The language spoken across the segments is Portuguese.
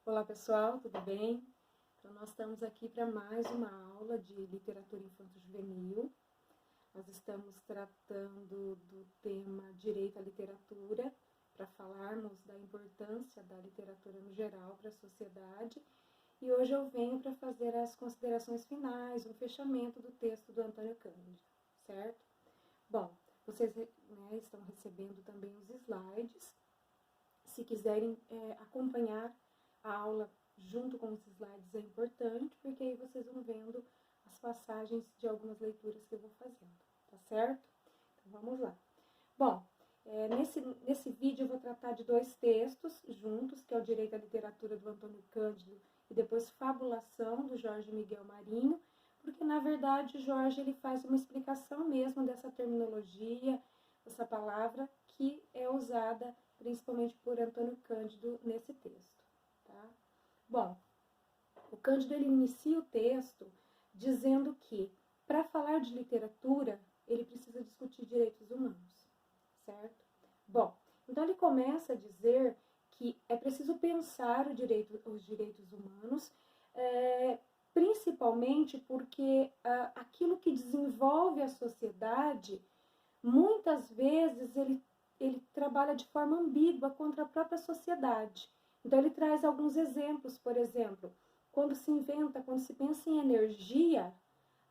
Olá pessoal, tudo bem? Então nós estamos aqui para mais uma aula de literatura infanto-juvenil. Nós estamos tratando do tema Direito à Literatura, para falarmos da importância da literatura no geral para a sociedade. E hoje eu venho para fazer as considerações finais, um fechamento do texto do Antônio Cândido, certo? Bom, vocês estão recebendo também os slides. Se quiserem acompanhar a aula junto com os slides é importante, porque aí vocês vão vendo as passagens de algumas leituras que eu vou fazendo, tá certo? Então vamos lá. Bom, nesse vídeo eu vou tratar de dois textos juntos, que é o Direito à Literatura do Antônio Cândido e depois Fabulação do Jorge Miguel Marinho, porque na verdade o Jorge ele faz uma explicação mesmo dessa terminologia, dessa palavra que é usada principalmente por Antônio Cândido nesse texto. Tá? Bom, o Cândido ele inicia o texto dizendo que, para falar de literatura, ele precisa discutir direitos humanos, certo? Bom, então ele começa a dizer que é preciso pensar os direitos humanos, principalmente porque aquilo que desenvolve a sociedade, muitas vezes ele trabalha de forma ambígua contra a própria sociedade. Então ele traz alguns exemplos, por exemplo, quando se pensa em energia,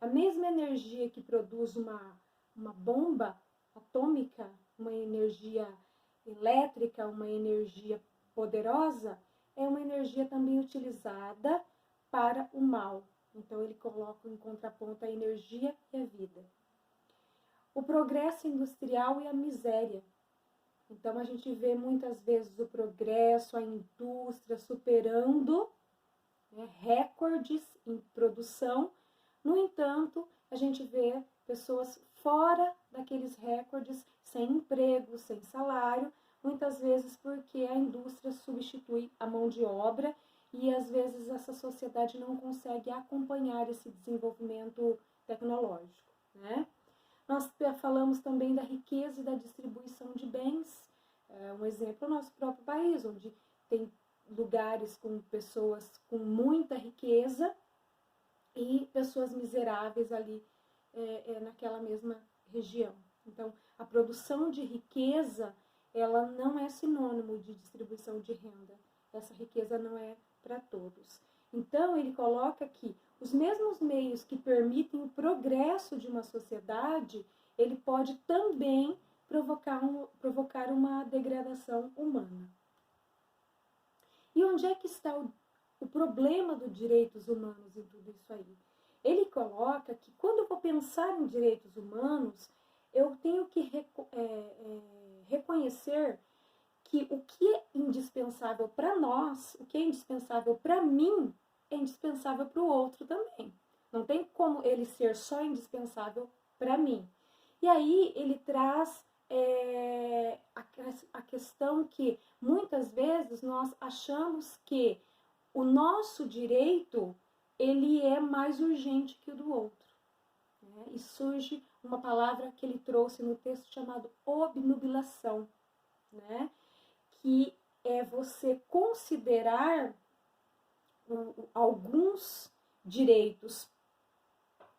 a mesma energia que produz uma bomba atômica, uma energia elétrica, uma energia poderosa, é uma energia também utilizada para o mal. Então ele coloca em contraponto a energia e a vida. O progresso industrial e a miséria. Então, a gente vê muitas vezes o progresso, a indústria superando recordes em produção. No entanto, a gente vê pessoas fora daqueles recordes, sem emprego, sem salário, muitas vezes porque a indústria substitui a mão de obra e, às vezes, essa sociedade não consegue acompanhar esse desenvolvimento tecnológico, né? Nós falamos também da riqueza e da distribuição de bens. Um exemplo é o nosso próprio país, onde tem lugares com pessoas com muita riqueza e pessoas miseráveis ali naquela mesma região. Então, a produção de riqueza, ela não é sinônimo de distribuição de renda. Essa riqueza não é para todos. Então, ele coloca que os mesmos meios que permitem o progresso de uma sociedade, ele pode também provocar uma degradação humana. E onde é que está o problema dos direitos humanos em tudo isso aí? Ele coloca que quando eu vou pensar em direitos humanos, eu tenho que reconhecer que o que é indispensável para nós, o que é indispensável para mim, é indispensável para o outro também. Não tem como ele ser só indispensável para mim. E aí ele traz a questão que muitas vezes nós achamos que o nosso direito ele é mais urgente que o do outro. Né? E surge uma palavra que ele trouxe no texto chamado obnubilação, né? Que é você considerar alguns direitos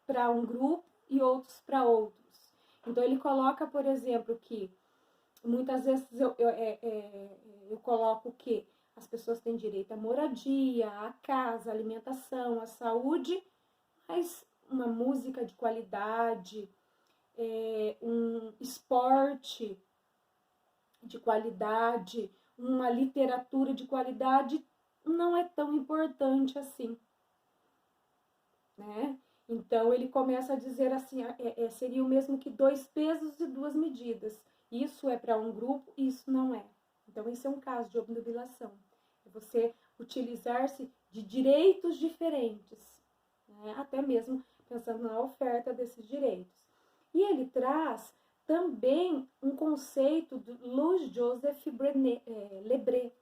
para um grupo e outros para outros. Então ele coloca, por exemplo, que muitas vezes eu coloco que as pessoas têm direito à moradia, à casa, à alimentação, à saúde, mas uma música de qualidade, um esporte de qualidade, uma literatura de qualidade não é tão importante assim, né? Então ele começa a dizer assim, seria o mesmo que 2 pesos e 2 medidas. Isso é para um grupo, isso não é. Então esse é um caso de obnubilação. É você utilizar-se de direitos diferentes, né? Até mesmo pensando na oferta desses direitos. E ele traz também um conceito de Louis-Joseph Lebré,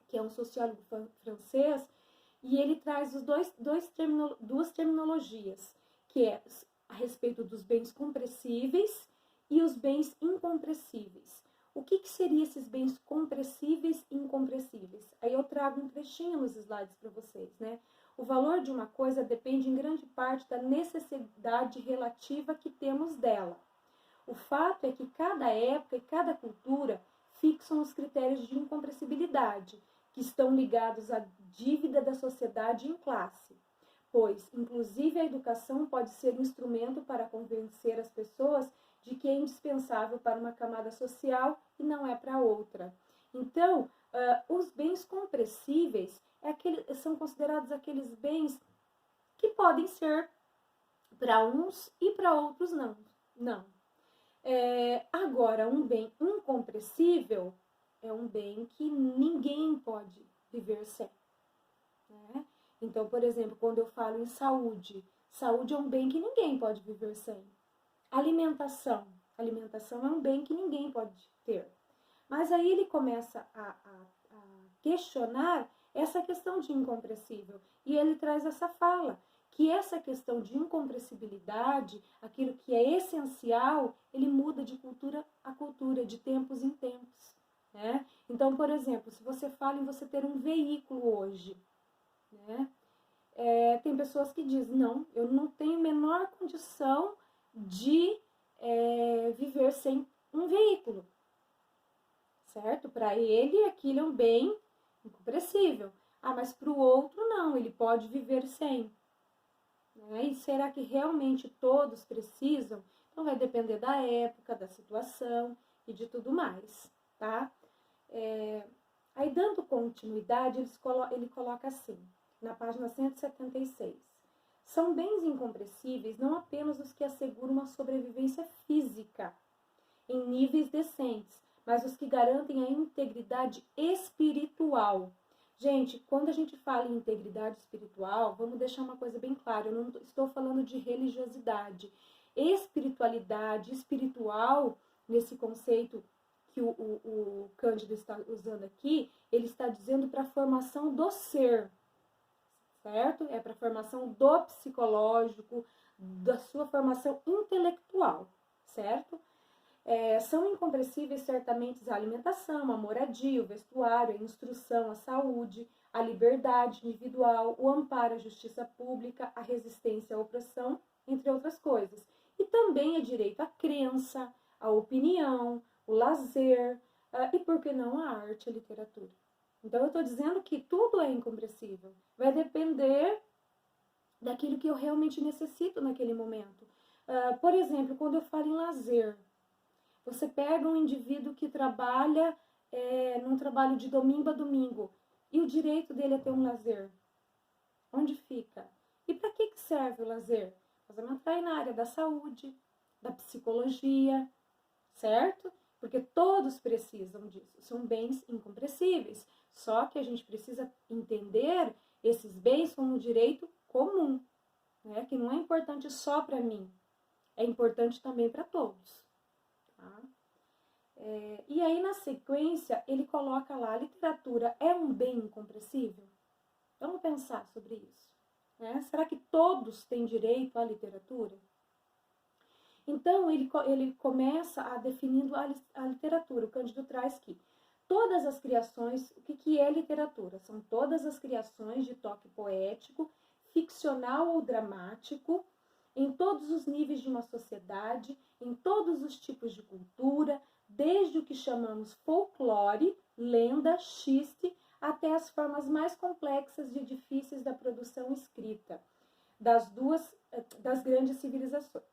que é um sociólogo francês, e ele traz duas terminologias, que é a respeito dos bens compressíveis e os bens incompressíveis. O que seriam esses bens compressíveis e incompressíveis? Aí eu trago um trechinho nos slides para vocês, né? O valor de uma coisa depende em grande parte da necessidade relativa que temos dela. O fato é que cada época e cada cultura fixam os critérios de incompressibilidade, que estão ligados à dívida da sociedade em classe, pois, inclusive, a educação pode ser um instrumento para convencer as pessoas de que é indispensável para uma camada social e não é para outra. Então, os bens compressíveis são considerados aqueles bens que podem ser para uns e para outros não. Agora, um bem incompressível é um bem que ninguém pode viver sem, né? Então, por exemplo, quando eu falo em saúde, saúde é um bem que ninguém pode viver sem. Alimentação é um bem que ninguém pode ter. Mas aí ele começa a questionar essa questão de incompressível. E ele traz essa fala, que essa questão de incompressibilidade, aquilo que é essencial, ele muda de cultura a cultura, de tempos em tempos, né? Então, por exemplo, se você fala em você ter um veículo hoje, né? Tem pessoas que dizem, não, eu não tenho a menor condição de viver sem um veículo, certo? Para ele, aquilo é um bem incompressível. Mas para o outro, não, ele pode viver sem. Né? E será que realmente todos precisam? Então, vai depender da época, da situação e de tudo mais, tá? Aí, dando continuidade, ele coloca assim, na página 176. São bens incompressíveis não apenas os que asseguram uma sobrevivência física em níveis decentes, mas os que garantem a integridade espiritual. Gente, quando a gente fala em integridade espiritual, vamos deixar uma coisa bem clara, eu não estou falando de religiosidade. Espiritualidade, espiritual, nesse conceito que o Cândido está usando aqui, ele está dizendo para a formação do ser, certo? É para a formação do psicológico, da sua formação intelectual, certo? São incompressíveis certamente a alimentação, a moradia, o vestuário, a instrução, a saúde, a liberdade individual, o amparo à justiça pública, a resistência à opressão, entre outras coisas. E também é direito à crença, à opinião, o lazer e, por que não, a arte e a literatura. Então, eu estou dizendo que tudo é incompressível. Vai depender daquilo que eu realmente necessito naquele momento. Por exemplo, quando eu falo em lazer, você pega um indivíduo que trabalha num trabalho de domingo a domingo e o direito dele é ter um lazer. Onde fica? E para que serve o lazer? Nós vamos entrar aí na área da saúde, da psicologia, certo? Porque todos precisam disso. São bens incompressíveis. Só que a gente precisa entender esses bens como um direito comum, né? Que não é importante só para mim, é importante também para todos. Tá? E aí, na sequência, ele coloca lá, a literatura é um bem incompressível? Vamos pensar sobre isso. Né? Será que todos têm direito à literatura? Então, ele começa definindo a literatura. O Cândido traz que todas as criações, o que é literatura? São todas as criações de toque poético, ficcional ou dramático, em todos os níveis de uma sociedade, em todos os tipos de cultura, desde o que chamamos folclore, lenda, xiste, até as formas mais complexas e difíceis da produção escrita das grandes civilizações.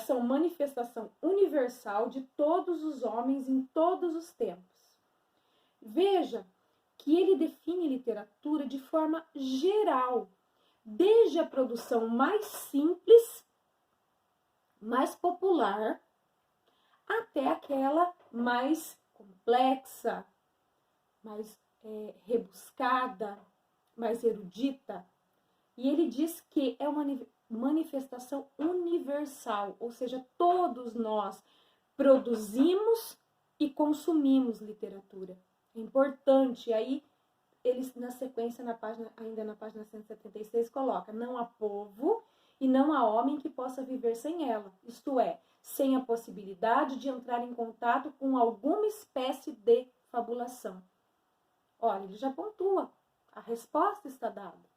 São manifestação universal de todos os homens em todos os tempos. Veja que ele define literatura de forma geral, desde a produção mais simples, mais popular, até aquela mais complexa, mais rebuscada, mais erudita. E ele diz que é uma manifestação universal, ou seja, todos nós produzimos e consumimos literatura. É importante, aí eles na sequência, ainda na página 176, coloca: não há povo e não há homem que possa viver sem ela. Isto é, sem a possibilidade de entrar em contato com alguma espécie de fabulação. Olha, ele já pontua, a resposta está dada.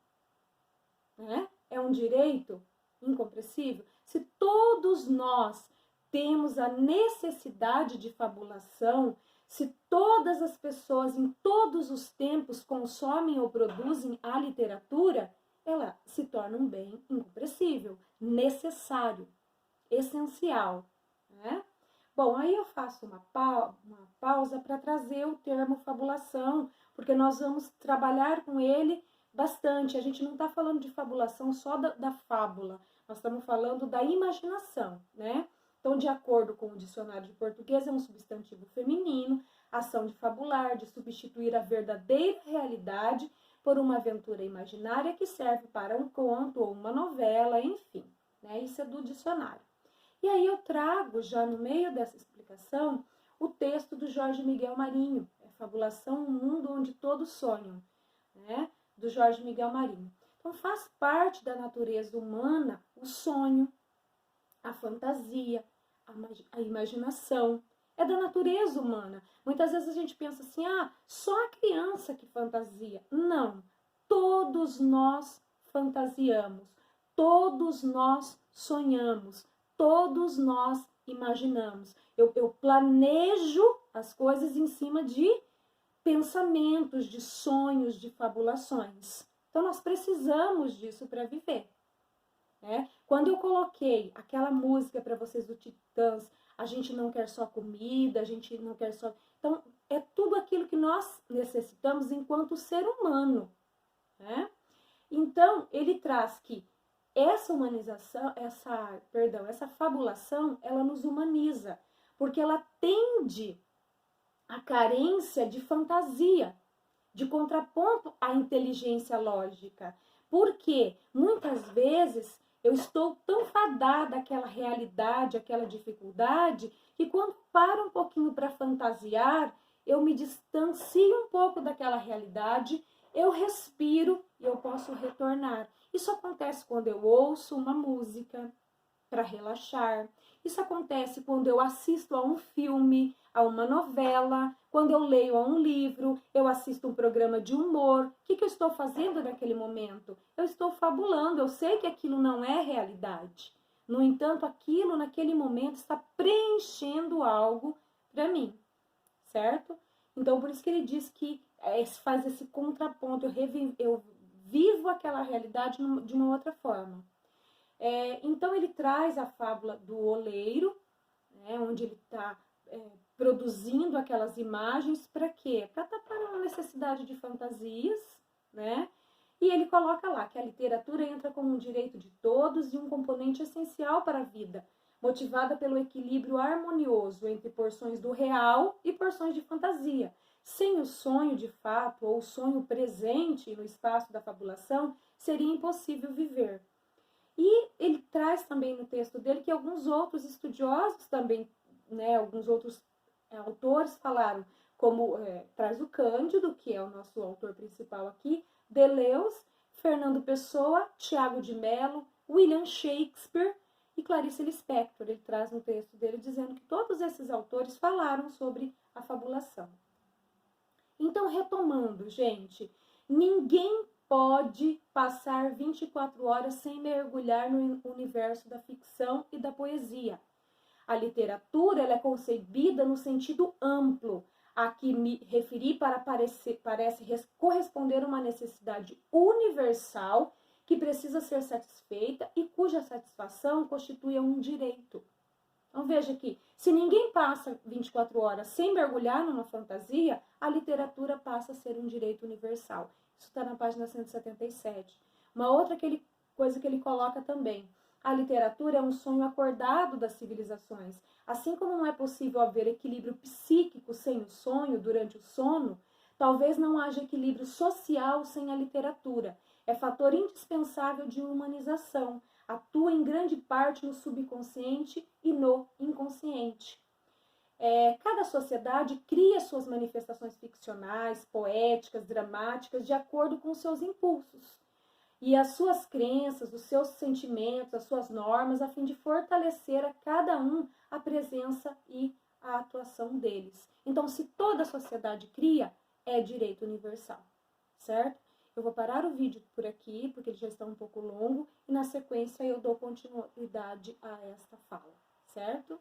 Né? É um direito incompressível? Se todos nós temos a necessidade de fabulação, se todas as pessoas em todos os tempos consomem ou produzem a literatura, ela se torna um bem incompressível, necessário, essencial. Né? Bom, aí eu faço uma pausa para trazer o termo fabulação, porque nós vamos trabalhar com ele bastante. A gente não está falando de fabulação só da fábula, nós estamos falando da imaginação, né? Então, de acordo com o dicionário de português, é um substantivo feminino, ação de fabular, de substituir a verdadeira realidade por uma aventura imaginária que serve para um conto ou uma novela, enfim, né? Isso é do dicionário. E aí eu trago, já no meio dessa explicação, o texto do Jorge Miguel Marinho, Fabulação, um mundo onde todos sonham, né? Do Jorge Miguel Marinho. Então, faz parte da natureza humana o sonho, a fantasia, a imaginação. É da natureza humana. Muitas vezes a gente pensa assim, só a criança que fantasia. Não, todos nós fantasiamos, todos nós sonhamos, todos nós imaginamos. Eu planejo as coisas em cima de pensamentos, de sonhos, de fabulações. Então, nós precisamos disso para viver. Né? Quando eu coloquei aquela música para vocês do Titãs, a gente não quer só comida, a gente não quer só... Então, é tudo aquilo que nós necessitamos enquanto ser humano. Né? Então, ele traz que essa humanização, essa fabulação, ela nos humaniza, porque ela tende à carência de fantasia, de contraponto à inteligência lógica. Porque muitas vezes eu estou tão fadada àquela realidade, àquela dificuldade, que quando paro um pouquinho para fantasiar, eu me distancio um pouco daquela realidade, eu respiro e eu posso retornar. Isso acontece quando eu ouço uma música para relaxar. Isso acontece quando eu assisto a um filme, a uma novela, quando eu leio a um livro, eu assisto um programa de humor. O que eu estou fazendo naquele momento? Eu estou fabulando, eu sei que aquilo não é realidade. No entanto, aquilo naquele momento está preenchendo algo para mim, certo? Então, por isso que ele diz que faz esse contraponto, eu vivo aquela realidade de uma outra forma. Então, ele traz a fábula do oleiro, né, onde ele está produzindo aquelas imagens para quê? Para tapar uma necessidade de fantasias, né? E ele coloca lá que a literatura entra como um direito de todos e um componente essencial para a vida, motivada pelo equilíbrio harmonioso entre porções do real e porções de fantasia. Sem o sonho de fato ou o sonho presente no espaço da fabulação, seria impossível viver. E ele traz também no texto dele que alguns outros estudiosos também, né, alguns outros autores falaram, como traz o Cândido, que é o nosso autor principal aqui, Deleuze, Fernando Pessoa, Tiago de Mello, William Shakespeare e Clarice Lispector. Ele traz no texto dele dizendo que todos esses autores falaram sobre a fabulação. Então, retomando, gente, ninguém pode passar 24 horas sem mergulhar no universo da ficção e da poesia. A literatura ela é concebida no sentido amplo, a que me referi parece corresponder a uma necessidade universal que precisa ser satisfeita e cuja satisfação constitui um direito. Então veja aqui, se ninguém passa 24 horas sem mergulhar numa fantasia, a literatura passa a ser um direito universal. Isso está na página 177. Uma outra coisa que ele coloca também. A literatura é um sonho acordado das civilizações. Assim como não é possível haver equilíbrio psíquico sem o sonho durante o sono, talvez não haja equilíbrio social sem a literatura. É fator indispensável de humanização. Atua em grande parte no subconsciente e no inconsciente. Cada sociedade cria suas manifestações ficcionais, poéticas, dramáticas, de acordo com seus impulsos. e as suas crenças, os seus sentimentos, as suas normas, a fim de fortalecer a cada um a presença e a atuação deles. Então, se toda a sociedade cria, é direito universal, certo? Eu vou parar o vídeo por aqui, porque ele já está um pouco longo, e na sequência eu dou continuidade a esta fala, certo?